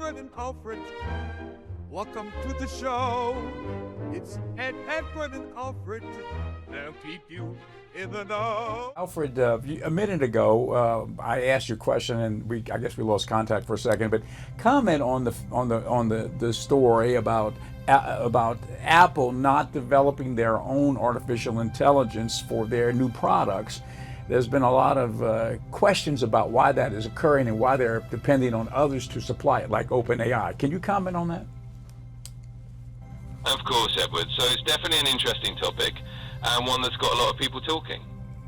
Edward and Alfred. Welcome to the show. It's Edward and Alfred. They'll keep you in the know. Alfred, a minute ago, I asked you a question, and I guess we lost contact for a second. But comment on the story about Apple not developing their own artificial intelligence for their new products. There's been a lot of questions about why that is occurring and why they're depending on others to supply it, like OpenAI. Can you comment on that? Of course, Edward. So it's definitely an interesting topic, and one that's got a lot of people talking.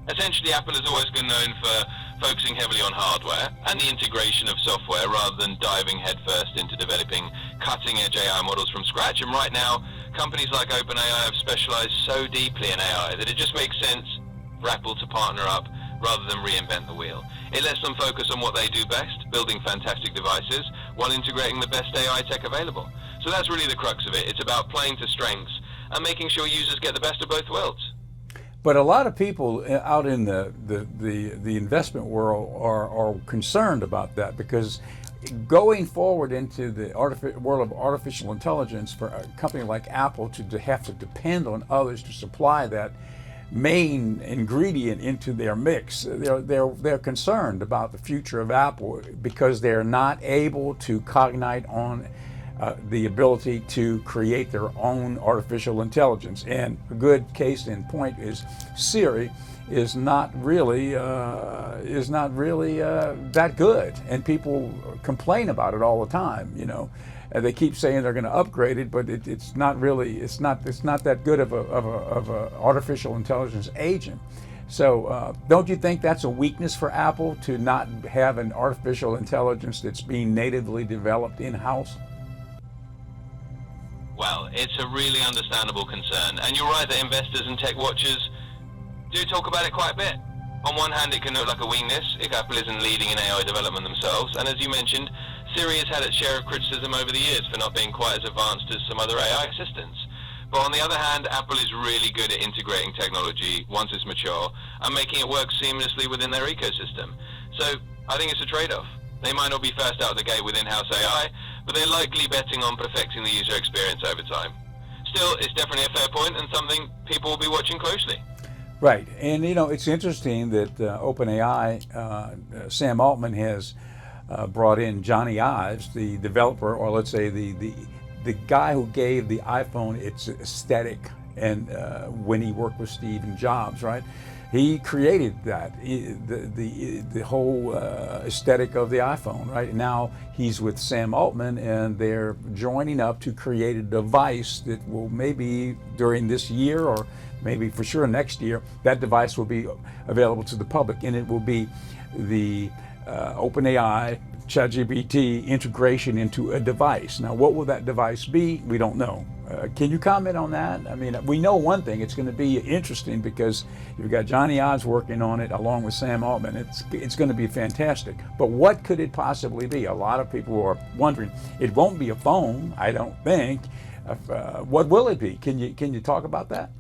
Essentially, Apple has always been known for focusing heavily on hardware and the integration of software rather than diving headfirst into developing cutting-edge AI models from scratch. And right now, companies like OpenAI have specialized so deeply in AI that it just makes sense for Apple to partner up rather than reinvent the wheel. It lets them focus on what they do best, building fantastic devices while integrating the best AI tech available. So that's really the crux of it. It's about playing to strengths and making sure users get the best of both worlds. But a lot of people out in the investment world are concerned about that, because going forward into the world of artificial intelligence, for a company like Apple to have to depend on others to supply that main ingredient into their mix, they're concerned about the future of Apple, because they're not able to cognite on the ability to create their own artificial intelligence. And a good case in point is Siri is not really that good, and people complain about it all the time. You know, and they keep saying they're going to upgrade it, but it's not that good of a artificial intelligence agent. So don't you think that's a weakness for Apple, to not have an artificial intelligence that's being natively developed in-house? Well, it's a really understandable concern, and you're right that investors and tech watchers do talk about it quite a bit. On one hand, it can look like a weakness if Apple isn't leading in AI development themselves, and as you mentioned, Siri has had its share of criticism over the years for not being quite as advanced as some other AI assistants. But on the other hand, Apple is really good at integrating technology once it's mature and making it work seamlessly within their ecosystem. So I think it's a trade-off. They might not be first out of the gate with in-house AI, but they're likely betting on perfecting the user experience over time. Still, it's definitely a fair point and something people will be watching closely. Right, and you know, it's interesting that OpenAI, Sam Altman has brought in Johnny Ives, the developer, or let's say the guy who gave the iPhone its aesthetic, and when he worked with Steve Jobs, right? He created that, the whole aesthetic of the iPhone, right? Now he's with Sam Altman, and they're joining up to create a device that will, maybe during this year, or maybe for sure next year, that device will be available to the public, and it will be the OpenAI ChatGPT integration into a device. Now, what will that device be? We don't know. Can you comment on that? I mean, we know one thing: it's going to be interesting, because you've got Johnny Ives working on it along with Sam Altman. It's going to be fantastic. But what could it possibly be? A lot of people are wondering. It won't be a phone, I don't think. What will it be? Can you talk about that?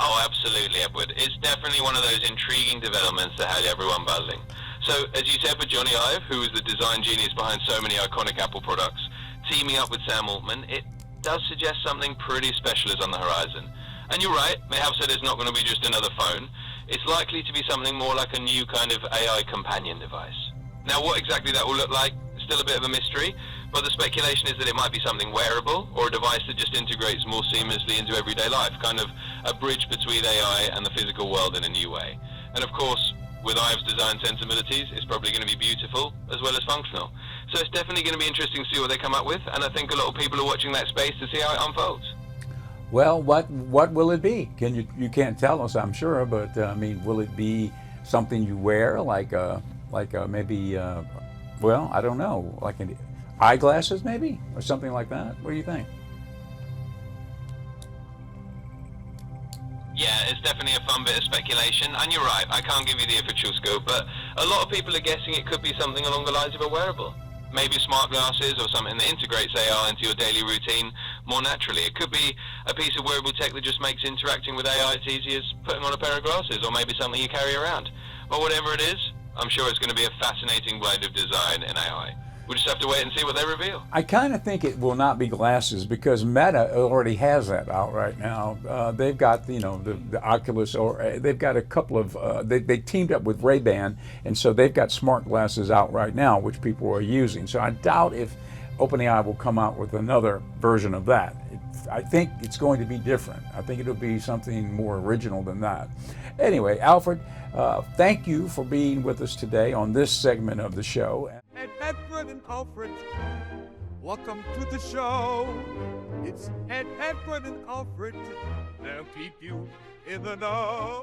Oh, absolutely, Edward. It's definitely one of those intriguing developments that had everyone buzzing. So, as you said, with Johnny Ive, who is the design genius behind so many iconic Apple products, teaming up with Sam Altman, it does suggest something pretty special is on the horizon. And you're right, they have said it's not going to be just another phone. It's likely to be something more like a new kind of AI companion device. Now, what exactly that will look like, still a bit of a mystery, but the speculation is that it might be something wearable, or a device that just integrates more seamlessly into everyday life, kind of a bridge between AI and the physical world in a new way. And of course, with Ive's design sensibilities, it's probably going to be beautiful as well as functional. So it's definitely going to be interesting to see what they come up with, and I think a lot of people are watching that space to see how it unfolds. Well, what will it be? You can't tell us, I'm sure, but I mean, will it be something you wear, like maybe well, I don't know, like eyeglasses maybe, or something like that? What do you think? Yeah, it's definitely a fun bit of speculation, and you're right, I can't give you the official scope, but a lot of people are guessing it could be something along the lines of a wearable. Maybe smart glasses or something that integrates AI into your daily routine more naturally. It could be a piece of wearable tech that just makes interacting with AI as easy as putting on a pair of glasses, or maybe something you carry around. But whatever it is, I'm sure it's going to be a fascinating blend of design and AI. We'll just have to wait and see what they reveal. I kind of think it will not be glasses because Meta already has that out right now. They've got the Oculus, or they've got a couple of they teamed up with Ray-Ban, and so they've got smart glasses out right now which people are using. So I doubt if OpenAI will come out with another version of that. I think it's going to be different. I think it'll be something more original than that. Anyway, Alfred, thank you for being with us today on this segment of the show. And Edward and Alfred, welcome to the show. It's Edward and Alfred. They'll keep you in the know.